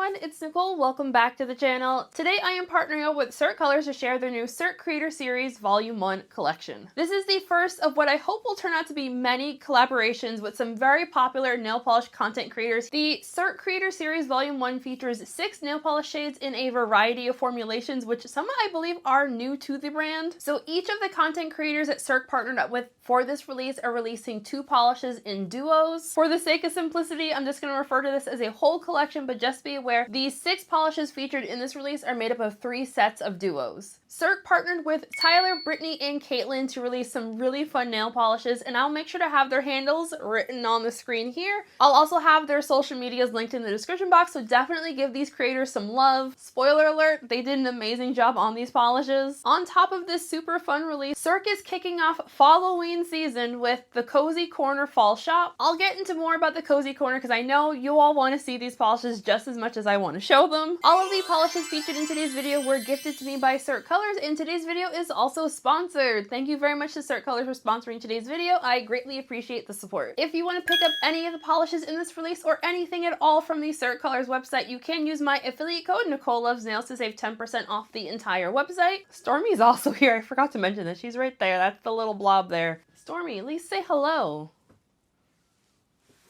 everyone, it's Nicole. Welcome back to the channel. Today I am partnering up with Cirque Colors to share their new Cirque Creator Series Volume 1 collection. This is the first of what I hope will turn out to be many collaborations with some very popular nail polish content creators. The Cirque Creator Series Volume 1 features 6 nail polish shades in a variety of formulations, which some I believe are new to the brand. So each of the content creators that Cirque partnered up with for this release are releasing 2 polishes in duos. For the sake of simplicity, I'm just going to refer to this as a whole collection, but just be aware, these 6 polishes featured in this release are made up of 3 sets of duos. Cirque partnered with Tyler, Brittany, and Caitlin to release some really fun nail polishes, and I'll make sure to have their handles written on the screen here. I'll also have their social medias linked in the description box, so definitely give these creators some love. Spoiler alert, they did an amazing job on these polishes. On top of this super fun release, Cirque is kicking off Falloween season with the Cozy Corner Fall Shop. I'll get into more about the Cozy Corner because I know you all want to see these polishes just as much as I want to show them. All of the polishes featured in today's video were gifted to me by Cirque Colors, and today's video is also sponsored. Thank you very much to Cirque Colors for sponsoring today's video. I greatly appreciate the support. If you want to pick up any of the polishes in this release or anything at all from the Cirque Colors website, you can use my affiliate code Nicole Loves Nails to save 10% off the entire website. Stormy's also here. I forgot to mention that. She's right there. That's the little blob there. Stormy, at least say hello.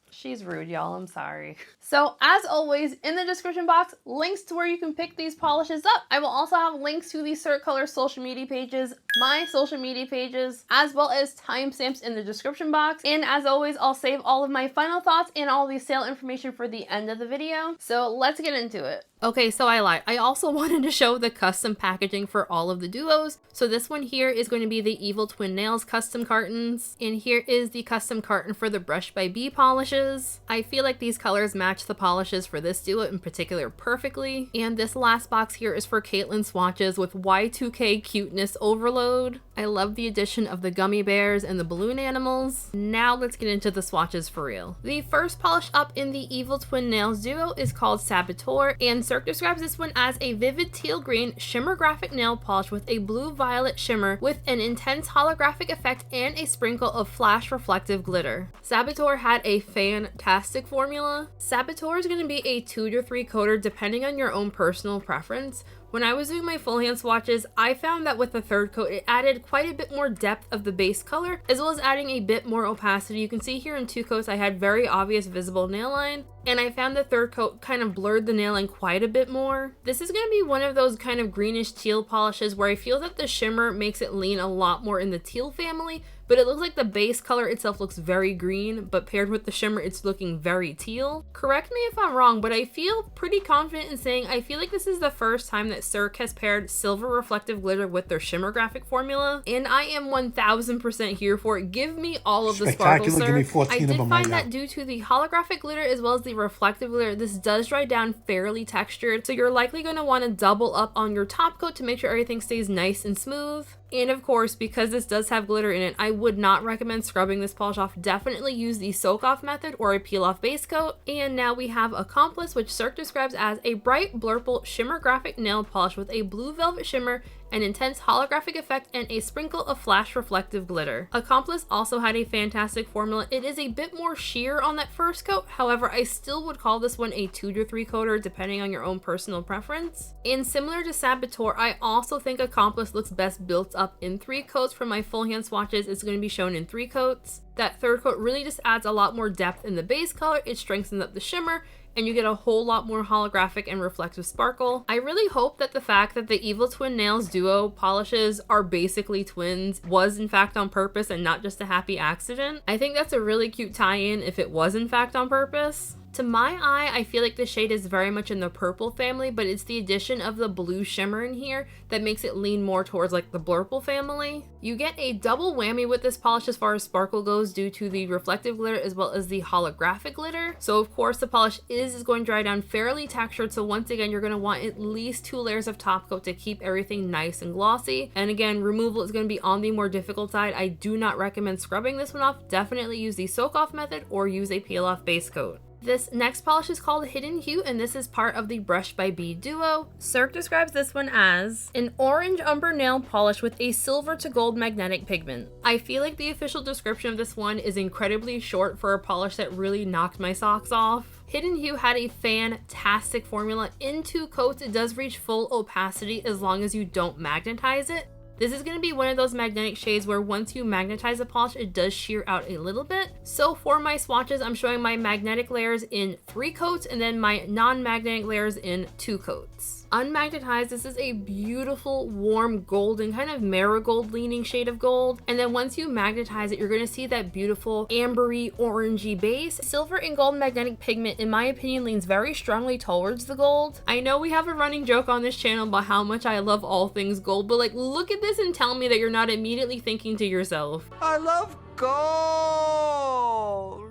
She's rude, y'all. I'm sorry. So, as always, in the description box, links to where you can pick these polishes up. I will also have links to the Cirque Colors social media pages, my social media pages, as well as timestamps in the description box. And as always, I'll save all of my final thoughts and all the sale information for the end of the video. So, let's get into it. Okay, so I lied. I also wanted to show the custom packaging for all of the duos. So this one here is going to be the Evil Twin Nails custom cartons. And here is the custom carton for the Brush by Bee polishes. I feel like these colors match the polishes for this duo in particular perfectly. And this last box here is for Caitlin swatches with Y2K cuteness overload. I love the addition of the gummy bears and the balloon animals. Now let's get into the swatches for real. The first polish up in the Evil Twin Nails duo is called Saboteur, and Cirque describes this one as a vivid teal green shimmer graphic nail polish with a blue violet shimmer with an intense holographic effect and a sprinkle of flash reflective glitter. Saboteur had a fantastic formula. Saboteur is going to be a 2 to 3 coater depending on your own personal preference. When I was doing my full hand swatches, I found that with the third coat, it added quite a bit more depth of the base color, as well as adding a bit more opacity. You can see here in 2 coats, I had very obvious visible nail line, and I found the third coat kind of blurred the nail line quite a bit more. This is going to be one of those kind of greenish teal polishes where I feel that the shimmer makes it lean a lot more in the teal family, but it looks like the base color itself looks very green, but paired with the shimmer, it's looking very teal. Correct me if I'm wrong, but I feel pretty confident in saying I feel like this is the first time that Cirque has paired silver reflective glitter with their shimmer graphic formula, and I am 1000% here for it. Give me all of the sparkles, sir. Give me 14 I of did them find right that now. due to the holographic glitter as well as the reflective glitter, this does dry down fairly textured, so you're likely going to want to double up on your top coat to make sure everything stays nice and smooth. And of course, because this does have glitter in it, I would not recommend scrubbing this polish off. Definitely use the soak off method or a peel off base coat. And now we have Accomplice, which Cirque describes as a bright blurple shimmer graphic nail polish with a blue velvet shimmer, an intense holographic effect, and a sprinkle of flash reflective glitter. Accomplice also had a fantastic formula. It is a bit more sheer on that first coat, however I still would call this one a 2 to 3 coater depending on your own personal preference. And similar to Saboteur, I also think Accomplice looks best built up in 3 coats. For my full hand swatches, it's going to be shown in 3 coats. That third coat really just adds a lot more depth in the base color, it strengthens up the shimmer, and you get a whole lot more holographic and reflective sparkle. I really hope that the fact that the Evil Twin Nails duo polishes are basically twins was in fact on purpose and not just a happy accident. I think that's a really cute tie-in if it was in fact on purpose. To my eye, I feel like the shade is very much in the purple family, but it's the addition of the blue shimmer in here that makes it lean more towards like the blurple family. You get a double whammy with this polish as far as sparkle goes due to the reflective glitter as well as the holographic glitter. So of course the polish is going to dry down fairly textured, so once again you're going to want at least 2 layers of top coat to keep everything nice and glossy. And again, removal is going to be on the more difficult side. I do not recommend scrubbing this one off. Definitely use the soak off method or use a peel off base coat. This next polish is called Hidden Hue, and this is part of the Brush by Bee duo. Cirque describes this one as an orange umber nail polish with a silver to gold magnetic pigment. I feel like the official description of this one is incredibly short for a polish that really knocked my socks off. Hidden Hue had a fantastic formula. In 2 coats, it does reach full opacity as long as you don't magnetize it. This is going to be one of those magnetic shades where once you magnetize the polish, it does shear out a little bit. So for my swatches, I'm showing my magnetic layers in 3 coats and then my non-magnetic layers in 2 coats. Unmagnetized, this is a beautiful, warm, golden, kind of marigold leaning shade of gold. And then once you magnetize it, you're going to see that beautiful ambery, orangey base. Silver and gold magnetic pigment, in my opinion, leans very strongly towards the gold. I know we have a running joke on this channel about how much I love all things gold, but like, look at this and tell me that you're not immediately thinking to yourself, I love gold.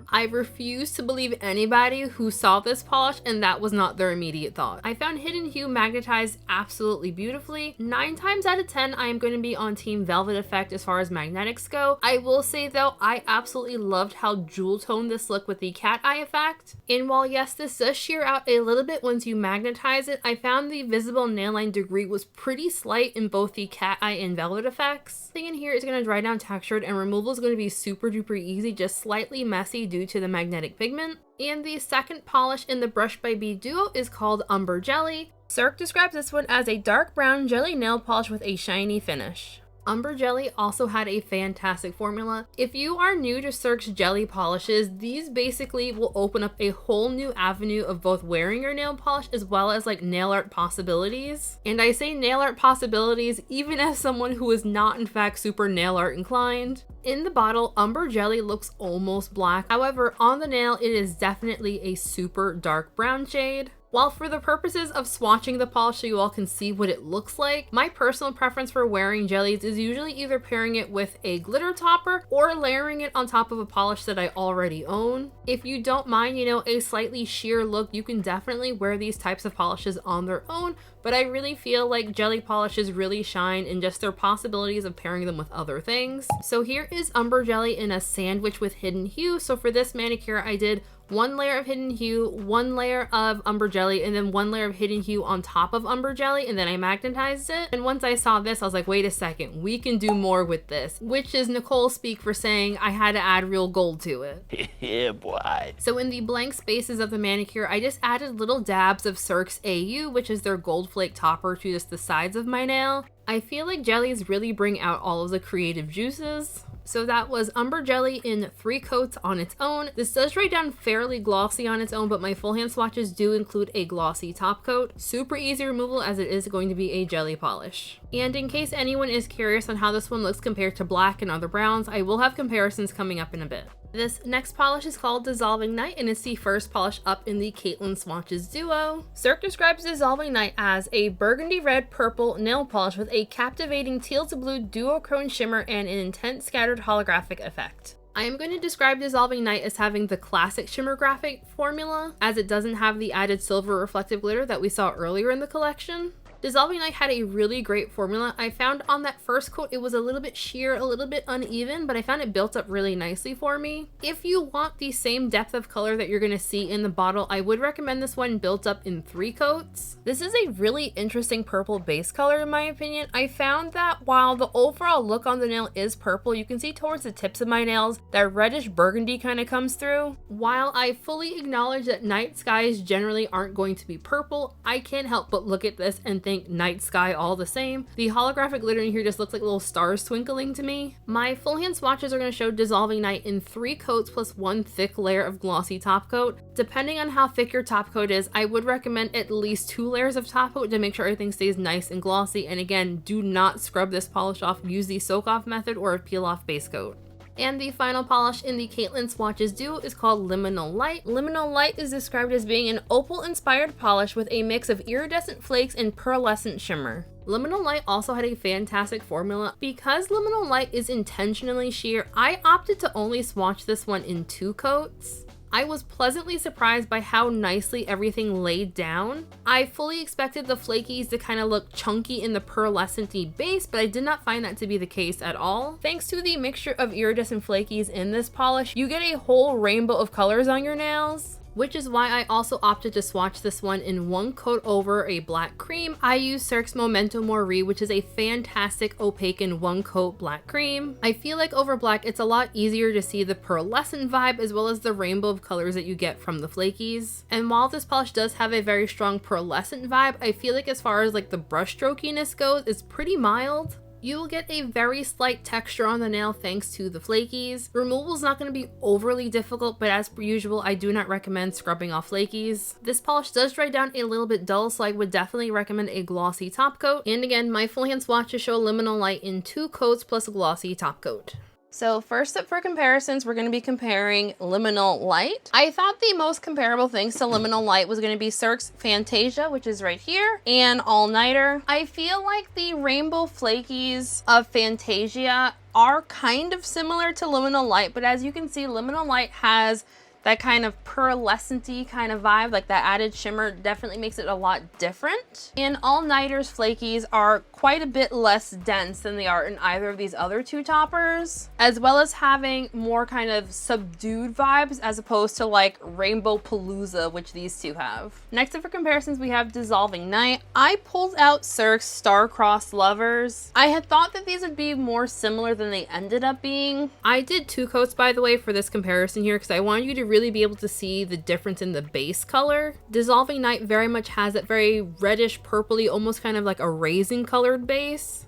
I refuse to believe anybody who saw this polish and that was not their immediate thought. I found Hidden Hue magnetized absolutely beautifully. 9 times out of 10, I am going to be on team Velvet Effect as far as magnetics go. I will say though, I absolutely loved how jewel toned this looked with the cat eye effect. And while yes, this does shear out a little bit once you magnetize it, I found the visible nail line degree was pretty slight in both the cat eye and Velvet effects. Thing in here is going to dry down textured and removal is going to be super duper easy, just slightly messy due to the magnetic pigment. And the second polish in the Brush by Bee duo is called Umber Jelly. Cirque describes this one as a dark brown jelly nail polish with a shiny finish. Umber Jelly also had a fantastic formula. If you are new to Cirque's jelly polishes, these basically will open up a whole new avenue of both wearing your nail polish as well as like nail art possibilities. And I say nail art possibilities even as someone who is not in fact super nail art inclined. In the bottle, Umber Jelly looks almost black. However, on the nail, it is definitely a super dark brown shade. While for the purposes of swatching the polish so you all can see what it looks like, my personal preference for wearing jellies is usually either pairing it with a glitter topper or layering it on top of a polish that I already own. If you don't mind, a slightly sheer look, you can definitely wear these types of polishes on their own, but I really feel like jelly polishes really shine in just their possibilities of pairing them with other things. So here is Umber Jelly in a sandwich with Hidden Hue. So for this manicure, I did 1 layer of Hidden Hue, 1 layer of Umber Jelly, and then 1 layer of Hidden Hue on top of Umber Jelly, and then I magnetized it. And once I saw this, I was like, wait a second, we can do more with this, which is Nicole speak for saying I had to add real gold to it. Yeah, boy. So in the blank spaces of the manicure, I just added little dabs of Cirque's AU, which is their gold flake topper, to just the sides of my nail. I feel like jellies really bring out all of the creative juices. So that was Umber Jelly in 3 coats on its own. This does dry down fairly glossy on its own, but my full hand swatches do include a glossy top coat. Super easy removal as it is going to be a jelly polish. And in case anyone is curious on how this one looks compared to black and other browns, I will have comparisons coming up in a bit. This next polish is called Dissolving Night, and it's the first polish up in the Caitlin Swatches duo. Cirque describes Dissolving Night as a burgundy red purple nail polish with a captivating teal to blue duochrome shimmer and an intense scattered holographic effect. I am going to describe Dissolving Night as having the classic shimmer graphic formula, as it doesn't have the added silver reflective glitter that we saw earlier in the collection. Dissolving Night had a really great formula. I found on that first coat it was a little bit sheer, a little bit uneven, but I found it built up really nicely for me. If you want the same depth of color that you're going to see in the bottle, I would recommend this one built up in 3 coats. This is a really interesting purple base color in my opinion. I found that while the overall look on the nail is purple, you can see towards the tips of my nails that reddish burgundy kind of comes through. While I fully acknowledge that night skies generally aren't going to be purple, I can't help but look at this and think night sky all the same. The holographic glitter in here just looks like little stars twinkling to me. My full hand swatches are going to show Dissolving Night in 3 coats plus 1 thick layer of glossy top coat. Depending on how thick your top coat is, I would recommend at least 2 layers of top coat to make sure everything stays nice and glossy. And again, do not scrub this polish off. Use the soak off method or a peel off base coat. And the final polish in the Caitlin Swatches duo is called Liminal Light. Liminal Light is described as being an opal-inspired polish with a mix of iridescent flakes and pearlescent shimmer. Liminal Light also had a fantastic formula. Because Liminal Light is intentionally sheer, I opted to only swatch this one in 2 coats. I was pleasantly surprised by how nicely everything laid down. I fully expected the flakies to kind of look chunky in the pearlescent-y base, but I did not find that to be the case at all. Thanks to the mixture of iridescent flakies in this polish, you get a whole rainbow of colors on your nails. which is why I also opted to swatch this one in one coat over a black cream. I use Cirque's Memento Mori, which is a fantastic opaque and one coat black cream. I feel like over black, it's a lot easier to see the pearlescent vibe as well as the rainbow of colors that you get from the flakies. And while this polish does have a very strong pearlescent vibe, I feel like as far as like the brush strokiness goes, it's pretty mild. You will get a very slight texture on the nail thanks to the flakies. Removal is not going to be overly difficult, but as per usual, I do not recommend scrubbing off flakies. This polish does dry down a little bit dull, so I would definitely recommend a glossy top coat. And again, my full hand swatches show Liminal Light in 2 coats plus a glossy top coat. So first up for comparisons, we're going to be comparing Liminal Light. I thought the most comparable things to Liminal Light was going to be Cirque's Fantasia, which is right here, and All Nighter. I feel like the rainbow flakies of Fantasia are kind of similar to Liminal Light, but as you can see, Liminal Light has that kind of pearlescent-y kind of vibe, like that added shimmer definitely makes it a lot different. And All Nighter's flakies are quite a bit less dense than they are in either of these other 2 toppers, as well as having more kind of subdued vibes as opposed to like Rainbow Palooza, which these 2 have. Next up for comparisons, we have Dissolving Night. I pulled out Cirque's Star-Crossed Lovers. I had thought that these would be more similar than they ended up being. I did 2 coats, by the way, for this comparison here because I wanted you to really be able to see the difference in the base color. Dissolving Night very much has that very reddish purpley, almost kind of like a raisin colored base.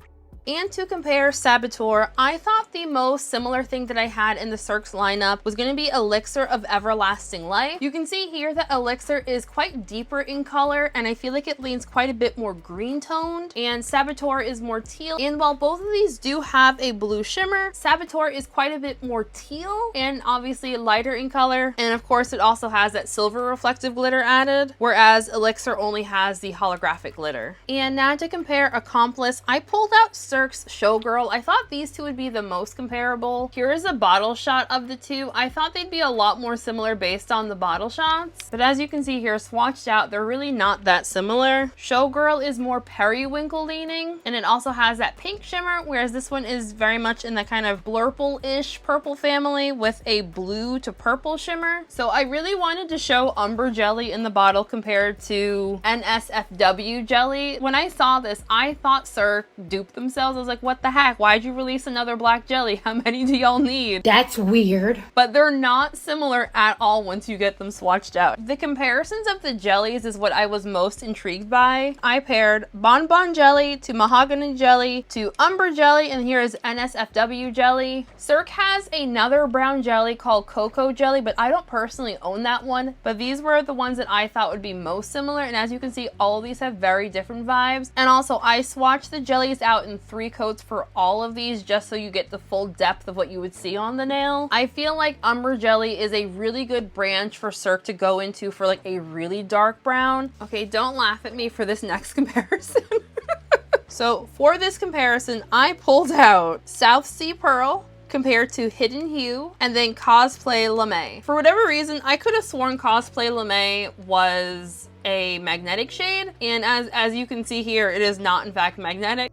And to compare Saboteur, I thought the most similar thing that I had in the Cirque's lineup was going to be Elixir of Everlasting Life. You can see here that Elixir is quite deeper in color, and I feel like it leans quite a bit more green toned, and Saboteur is more teal. And while both of these do have a blue shimmer, Saboteur is quite a bit more teal and obviously lighter in color. And of course, it also has that silver reflective glitter added, whereas Elixir only has the holographic glitter. And now to compare Accomplice, I pulled out Cirque's Showgirl. I thought these 2 would be the most comparable. Here is a bottle shot of the 2. I thought they'd be a lot more similar based on the bottle shots, but as you can see here, swatched out, they're really not that similar. Showgirl is more periwinkle leaning, and it also has that pink shimmer, whereas this one is very much in the kind of blurple-ish purple family with a blue to purple shimmer. So I really wanted to show Umber Jelly in the bottle compared to NSFW Jelly. When I saw this, I thought Cirque duped themselves. I was like, what the heck? Why'd you release another black jelly? How many do y'all need? That's weird. But they're not similar at all once you get them swatched out. The comparisons of the jellies is what I was most intrigued by. I paired Bonbon Jelly to Mahogany Jelly to Umber Jelly, and here is NSFW Jelly. Cirque has another brown jelly called Cocoa Jelly, but I don't personally own that one. But these were the ones that I thought would be most similar, and as you can see, all of these have very different vibes. And also, I swatched the jellies out in 3 coats for all of these just so you get the full depth of what you would see on the nail. I feel like Umber Jelly is a really good branch for Cirque to go into for like a really dark brown. Okay, don't laugh at me for this next comparison. So for this comparison, I pulled out South Sea Pearl compared to Hidden Hue, and then Cosplay Lame. For whatever reason, I could have sworn Cosplay Lame was a magnetic shade, and as you can see here, it is not in fact magnetic.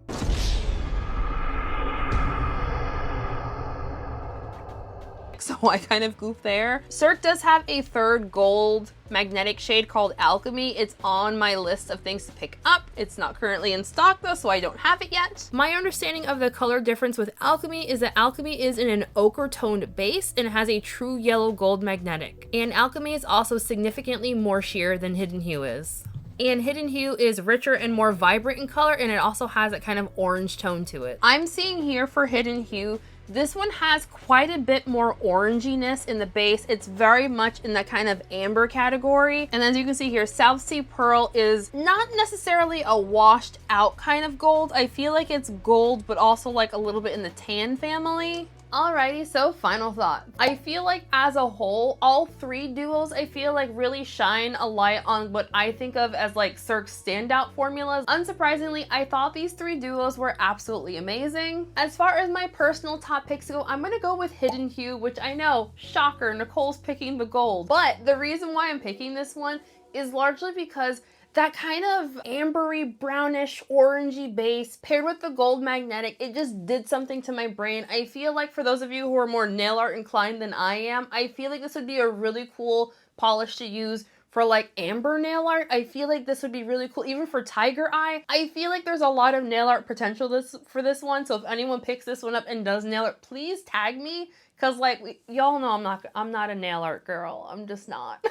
So I kind of goofed there. Cirque does have a 3rd gold magnetic shade called Alchemy. It's on my list of things to pick up. It's not currently in stock though, so I don't have it yet. My understanding of the color difference with Alchemy is that Alchemy is in an ochre toned base and has a true yellow gold magnetic. And Alchemy is also significantly more sheer than Hidden Hue is. And Hidden Hue is richer and more vibrant in color, and it also has that kind of orange tone to it. I'm seeing here for Hidden Hue, this one has quite a bit more oranginess in the base. It's very much in that kind of amber category. And as you can see here, South Sea Pearl is not necessarily a washed out kind of gold. I feel like it's gold, but also like a little bit in the tan family. Alrighty, so final thought. I feel like as a whole, all 3 duos I feel like really shine a light on what I think of as like Cirque's standout formulas. Unsurprisingly, I thought these 3 duos were absolutely amazing. As far as my personal top picks go, I'm gonna go with Hidden Hue, which I know, shocker, Nicole's picking the gold. But the reason why I'm picking this one is largely because that kind of ambery, brownish, orangey base paired with the gold magnetic, it just did something to my brain. I feel like for those of you who are more nail art inclined than I am, I feel like this would be a really cool polish to use for like amber nail art. I feel like this would be really cool. Even for tiger eye, I feel like there's a lot of nail art potential for this one. So if anyone picks this one up and does nail art, please tag me. Cause like y'all know I'm not a nail art girl. I'm just not.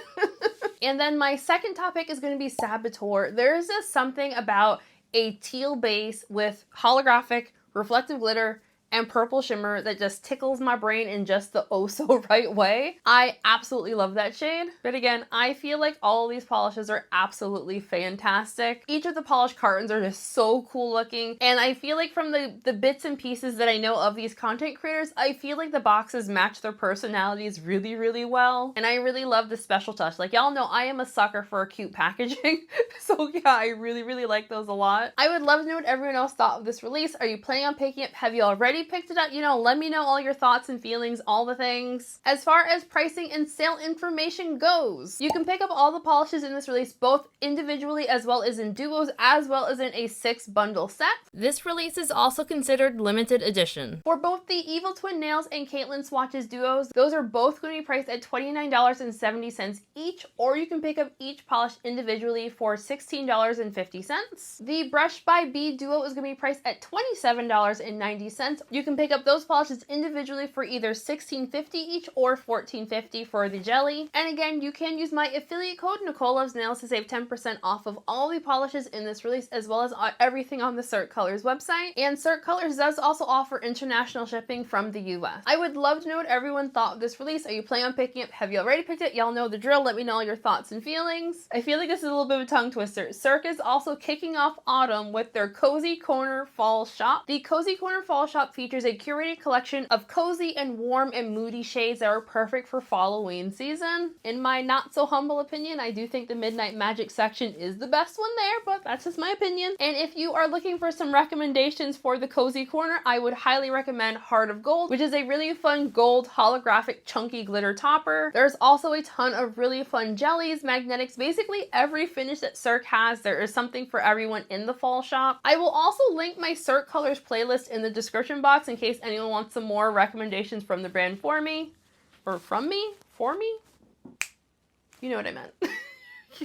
And then my second topic is going to be Saboteur. There's just something about a teal base with holographic reflective glitter and purple shimmer that just tickles my brain in just the oh so right way. I absolutely love that shade. But again, I feel like all of these polishes are absolutely fantastic. Each of the polish cartons are just so cool looking. And I feel like from the bits and pieces that I know of these content creators, I feel like the boxes match their personalities really, really well. And I really love the special touch. Like y'all know I am a sucker for cute packaging. So yeah, I really, really like those a lot. I would love to know what everyone else thought of this release. Are you planning on picking it? Have you already picked it up? You know, let me know all your thoughts and feelings, all the things. As far as pricing and sale information goes, you can pick up all the polishes in this release both individually as well as in duos, as well as in a 6-bundle set. This release is also considered limited edition. For both the Evil Twin Nails and Caitlin Swatches duos, those are both going to be priced at $29.70 each, or you can pick up each polish individually for $16.50. The Brush by B duo is going to be priced at $27.90. You can pick up those polishes individually for either $16.50 each or $14.50 for the jelly. And again, you can use my affiliate code Nicole Loves Nails to save 10% off of all the polishes in this release, as well as everything on the Cirque Colors website. And Cirque Colors does also offer international shipping from the US. I would love to know what everyone thought of this release. Are you planning on picking it? Have you already picked it? Y'all know the drill. Let me know all your thoughts and feelings. I feel like this is a little bit of a tongue twister. Cirque is also kicking off autumn with their Cozy Corner Fall Shop. The Cozy Corner Fall Shop features a curated collection of cozy and warm and moody shades that are perfect for Halloween season. In my not so humble opinion, I do think the Midnight Magic section is the best one there, but that's just my opinion. And if you are looking for some recommendations for the Cozy Corner, I would highly recommend Heart of Gold, which is a really fun gold holographic chunky glitter topper. There's also a ton of really fun jellies, magnetics, basically every finish that Cirque has. There is something for everyone in the fall shop. I will also link my Cirque Colors playlist in the description box in case anyone wants some more recommendations from the brand for me. Or from me? For me? You know what I meant.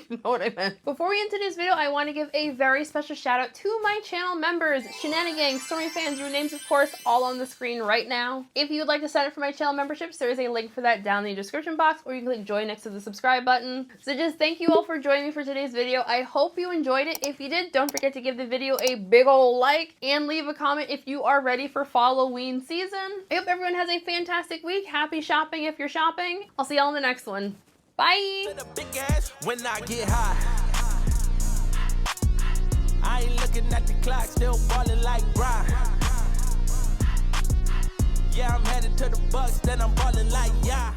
You know what I meant. Before we end today's video, I want to give a very special shout out to my channel members, Shenanigans, Stormy Fans, your names of course all on the screen right now. If you would like to sign up for my channel memberships, there is a link for that down in the description box, or you can click join next to the subscribe button. So just thank you all for joining me for today's video. I hope you enjoyed it. If you did, don't forget to give the video a big ol' like and leave a comment if you are ready for Halloween season. I hope everyone has a fantastic week. Happy shopping if you're shopping. I'll see y'all in the next one. Bye. When I get high, I ain't looking at the clock, still ballin' like Brian. Yeah, I'm headed to the Bucks, then I'm ballin' like yeah.